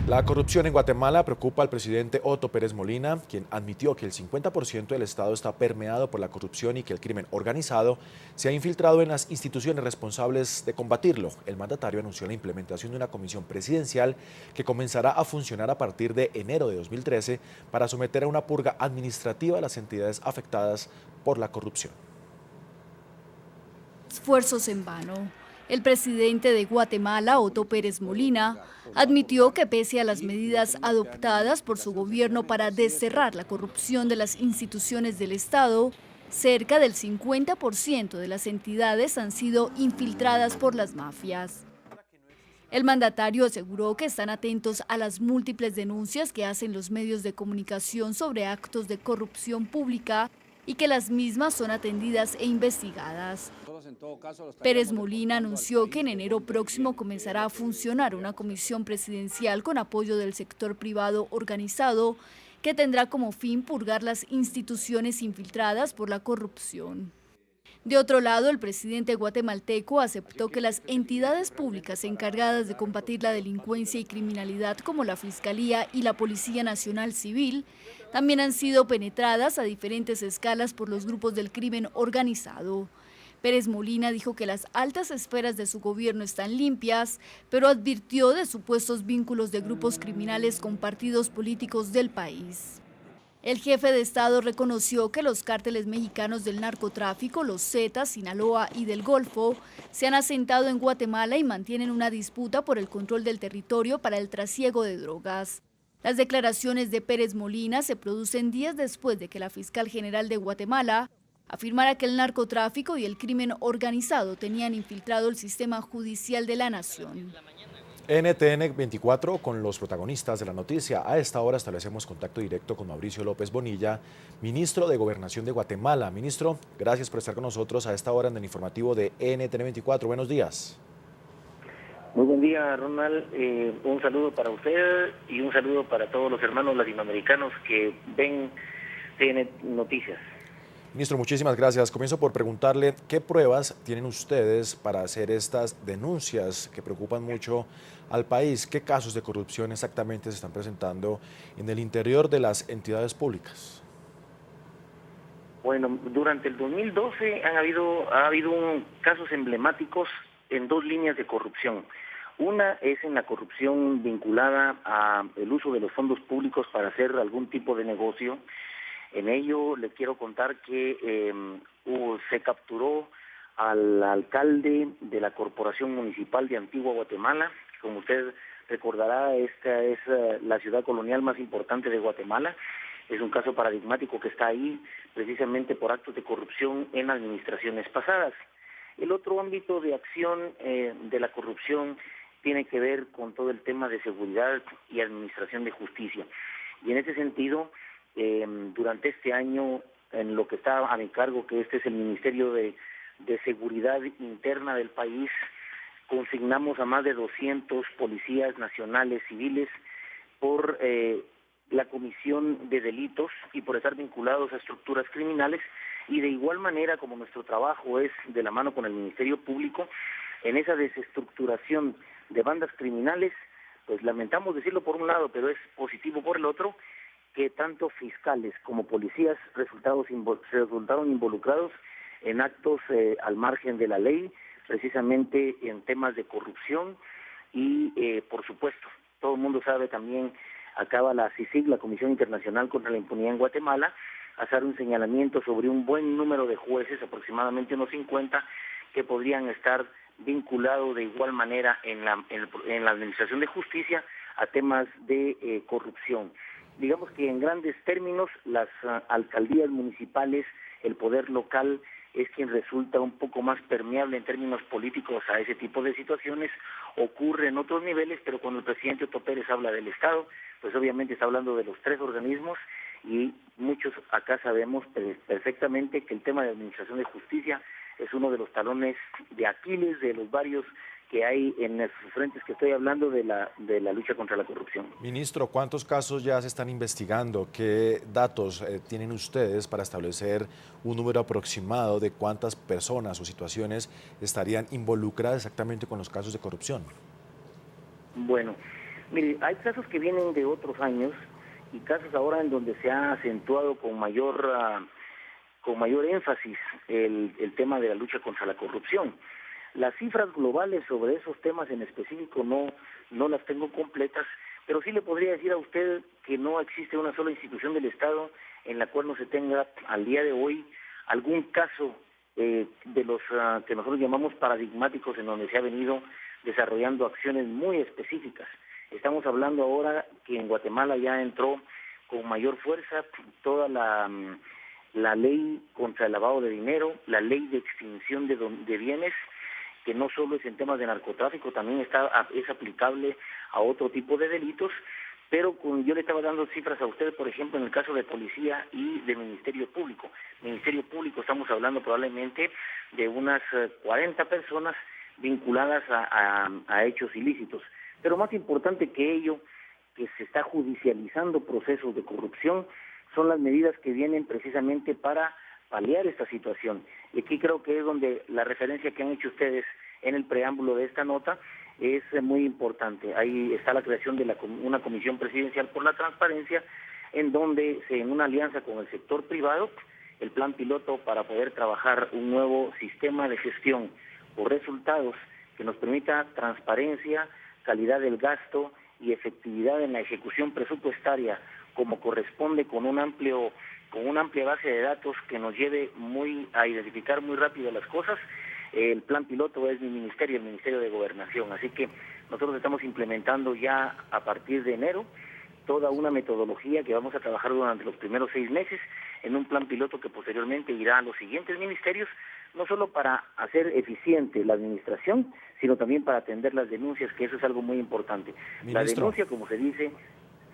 La corrupción en Guatemala preocupa al presidente Otto Pérez Molina, quien admitió que el 50% del Estado está permeado por la corrupción y que el crimen organizado se ha infiltrado en las instituciones responsables de combatirlo. El mandatario anunció la implementación de una comisión presidencial que comenzará a funcionar a partir de enero de 2013 para someter a una purga administrativa a las entidades afectadas por la corrupción. Esfuerzos en vano. El presidente de Guatemala, Otto Pérez Molina, admitió que pese a las medidas adoptadas por su gobierno para desterrar la corrupción de las instituciones del Estado, cerca del 50% de las entidades han sido infiltradas por las mafias. El mandatario aseguró que están atentos a las múltiples denuncias que hacen los medios de comunicación sobre actos de corrupción pública y que las mismas son atendidas e investigadas. Pérez Molina anunció que en enero próximo comenzará a funcionar una comisión presidencial con apoyo del sector privado organizado que tendrá como fin purgar las instituciones infiltradas por la corrupción. De otro lado, el presidente guatemalteco aceptó que las entidades públicas encargadas de combatir la delincuencia y criminalidad, como la Fiscalía y la Policía Nacional Civil, también han sido penetradas a diferentes escalas por los grupos del crimen organizado. Pérez Molina dijo que las altas esferas de su gobierno están limpias, pero advirtió de supuestos vínculos de grupos criminales con partidos políticos del país. El jefe de Estado reconoció que los cárteles mexicanos del narcotráfico, los Zetas, Sinaloa y del Golfo, se han asentado en Guatemala y mantienen una disputa por el control del territorio para el trasiego de drogas. Las declaraciones de Pérez Molina se producen días después de que la fiscal general de Guatemala afirmara que el narcotráfico y el crimen organizado tenían infiltrado el sistema judicial de la nación. NTN 24 con los protagonistas de la noticia. A esta hora establecemos contacto directo con Mauricio López Bonilla, ministro de Gobernación de Guatemala. Ministro, gracias por estar con nosotros a esta hora en el informativo de NTN 24. Buenos días. Muy buen día, Ronald. Un saludo para usted y un saludo para todos los hermanos latinoamericanos que ven TN Noticias. Ministro, muchísimas gracias. Comienzo por preguntarle qué pruebas tienen ustedes para hacer estas denuncias que preocupan mucho al país. ¿Qué casos de corrupción exactamente se están presentando en el interior de las entidades públicas? Bueno, durante el 2012 ha habido casos emblemáticos en dos líneas de corrupción. Una es en la corrupción vinculada al uso de los fondos públicos para hacer algún tipo de negocio. En ello le quiero contar que se capturó al alcalde de la Corporación Municipal de Antigua Guatemala. Como usted recordará, esta es la ciudad colonial más importante de Guatemala. Es un caso paradigmático que está ahí precisamente por actos de corrupción en administraciones pasadas. El otro ámbito de acción de la corrupción tiene que ver con todo el tema de seguridad y administración de justicia. Y en ese sentido, durante este año, en lo que está a mi cargo, que este es el Ministerio de Seguridad Interna del país, consignamos a más de 200 policías nacionales civiles por la comisión de delitos y por estar vinculados a estructuras criminales, y de igual manera, como nuestro trabajo es de la mano con el Ministerio Público, en esa desestructuración de bandas criminales, pues lamentamos decirlo por un lado, pero es positivo por el otro, que tanto fiscales como policías resultaron involucrados en actos al margen de la ley, precisamente en temas de corrupción y, por supuesto, todo el mundo sabe también, acaba la CICIG, la Comisión Internacional contra la Impunidad en Guatemala, hacer un señalamiento sobre un buen número de jueces, aproximadamente unos 50, que podrían estar vinculados de igual manera en la administración de justicia a temas de corrupción. Digamos que en grandes términos, las alcaldías municipales, el poder local, es quien resulta un poco más permeable en términos políticos a ese tipo de situaciones. Ocurre en otros niveles, pero cuando el presidente Otto Pérez habla del Estado, pues obviamente está hablando de los tres organismos, y muchos acá sabemos perfectamente que el tema de administración de justicia es uno de los talones de Aquiles de los varios que hay en esos frentes que estoy hablando de la lucha contra la corrupción. Ministro, ¿cuántos casos ya se están investigando? ¿Qué datos tienen ustedes para establecer un número aproximado de cuántas personas o situaciones estarían involucradas exactamente con los casos de corrupción? Bueno, Mire, hay casos que vienen de otros años y casos ahora en donde se ha acentuado con mayor énfasis el tema de la lucha contra la corrupción. Las cifras globales sobre esos temas en específico no las tengo completas, pero sí le podría decir a usted que no existe una sola institución del Estado en la cual no se tenga al día de hoy algún caso de los que nosotros llamamos paradigmáticos, en donde se ha venido desarrollando acciones muy específicas. Estamos hablando ahora que en Guatemala ya entró con mayor fuerza toda la ley contra el lavado de dinero, la ley de extinción de bienes, que no solo es en temas de narcotráfico, también es aplicable a otro tipo de delitos, pero yo le estaba dando cifras a usted, por ejemplo, en el caso de policía y de Ministerio Público. Ministerio Público estamos hablando probablemente de unas 40 personas vinculadas a hechos ilícitos. Pero más importante que ello, que se está judicializando procesos de corrupción, son las medidas que vienen precisamente para paliar esta situación. Y aquí creo que es donde la referencia que han hecho ustedes en el preámbulo de esta nota es muy importante. Ahí está la creación de una comisión presidencial por la transparencia, en donde en una alianza con el sector privado, el plan piloto para poder trabajar un nuevo sistema de gestión por resultados que nos permita transparencia, calidad del gasto y efectividad en la ejecución presupuestaria, como corresponde, con una amplia base de datos que nos lleve a identificar muy rápido las cosas. El plan piloto es mi ministerio, el Ministerio de Gobernación, así que nosotros estamos implementando ya a partir de enero toda una metodología que vamos a trabajar durante los primeros 6 meses en un plan piloto que posteriormente irá a los siguientes ministerios, no solo para hacer eficiente la administración, sino también para atender las denuncias, que eso es algo muy importante. Ministro, la denuncia, como se dice...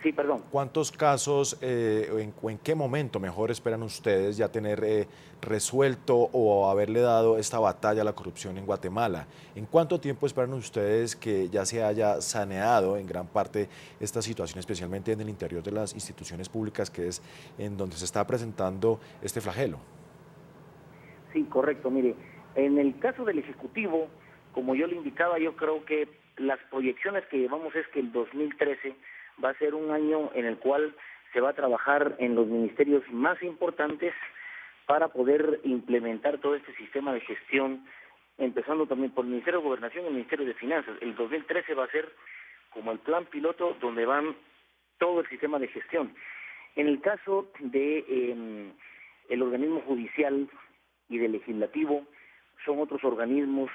Sí, perdón. ¿Cuántos casos o en qué momento mejor esperan ustedes ya tener resuelto o haberle dado esta batalla a la corrupción en Guatemala? ¿En cuánto tiempo esperan ustedes que ya se haya saneado en gran parte esta situación, especialmente en el interior de las instituciones públicas, que es en donde se está presentando este flagelo? Sí, correcto. Mire, en el caso del Ejecutivo, como yo le indicaba, yo creo que las proyecciones que llevamos es que el 2013 va a ser un año en el cual se va a trabajar en los ministerios más importantes para poder implementar todo este sistema de gestión, empezando también por el Ministerio de Gobernación y el Ministerio de Finanzas. El 2013 va a ser como el plan piloto donde van todo el sistema de gestión. En el caso de el organismo judicial y del legislativo, son otros organismos.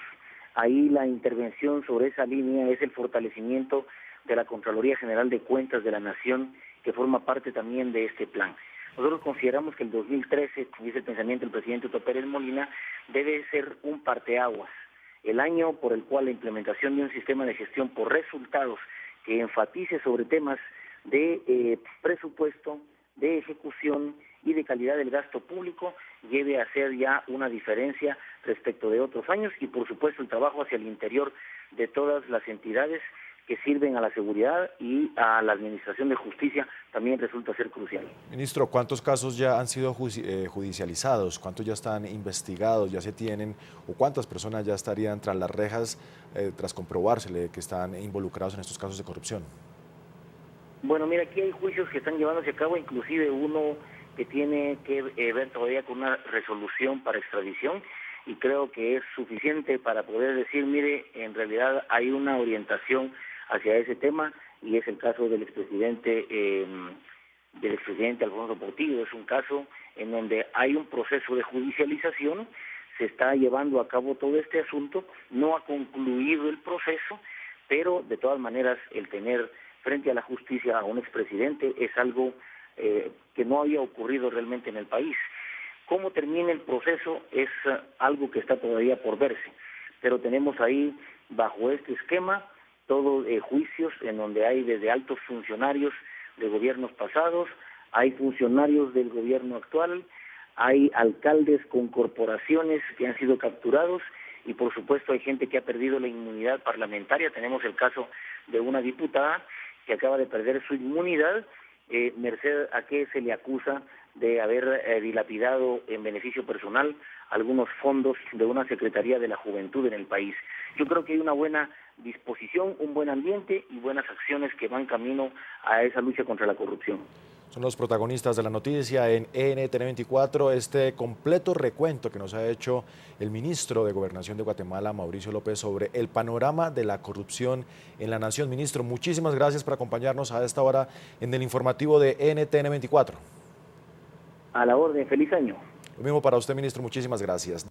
Ahí la intervención sobre esa línea es el fortalecimiento de la Contraloría General de Cuentas de la Nación, que forma parte también de este plan. Nosotros consideramos que el 2013, como dice el pensamiento del presidente Otto Pérez Molina, debe ser un parteaguas, el año por el cual la implementación de un sistema de gestión por resultados que enfatice sobre temas de presupuesto, de ejecución y de calidad del gasto público lleve a ser ya una diferencia respecto de otros años, y por supuesto el trabajo hacia el interior de todas las entidades que sirven a la seguridad y a la administración de justicia también resulta ser crucial. Ministro, ¿cuántos casos ya han sido judicializados? ¿Cuántos ya están investigados, ya se tienen? ¿O cuántas personas ya estarían tras las rejas tras comprobársele que están involucrados en estos casos de corrupción? Bueno, mira, aquí hay juicios que están llevándose a cabo, inclusive uno que tiene que ver todavía con una resolución para extradición, y creo que es suficiente para poder decir, mire, en realidad hay una orientación hacia ese tema, y es el caso del expresidente Alfonso Portillo. Es un caso en donde hay un proceso de judicialización, se está llevando a cabo todo este asunto, no ha concluido el proceso, pero de todas maneras el tener frente a la justicia a un expresidente es algo que no había ocurrido realmente en el país. Cómo termina el proceso es algo que está todavía por verse, pero tenemos ahí, bajo este esquema, todos juicios en donde hay desde altos funcionarios de gobiernos pasados, hay funcionarios del gobierno actual, hay alcaldes con corporaciones que han sido capturados, y por supuesto hay gente que ha perdido la inmunidad parlamentaria. Tenemos el caso de una diputada que acaba de perder su inmunidad, merced a que se le acusa de haber dilapidado en beneficio personal algunos fondos de una Secretaría de la Juventud en el país. Yo creo que hay una buena disposición, un buen ambiente y buenas acciones que van camino a esa lucha contra la corrupción. Son los protagonistas de la noticia en NTN 24, este completo recuento que nos ha hecho el ministro de Gobernación de Guatemala, Mauricio López, sobre el panorama de la corrupción en la nación. Ministro, muchísimas gracias por acompañarnos a esta hora en el informativo de NTN 24. A la orden, feliz año. Lo mismo para usted, ministro, muchísimas gracias.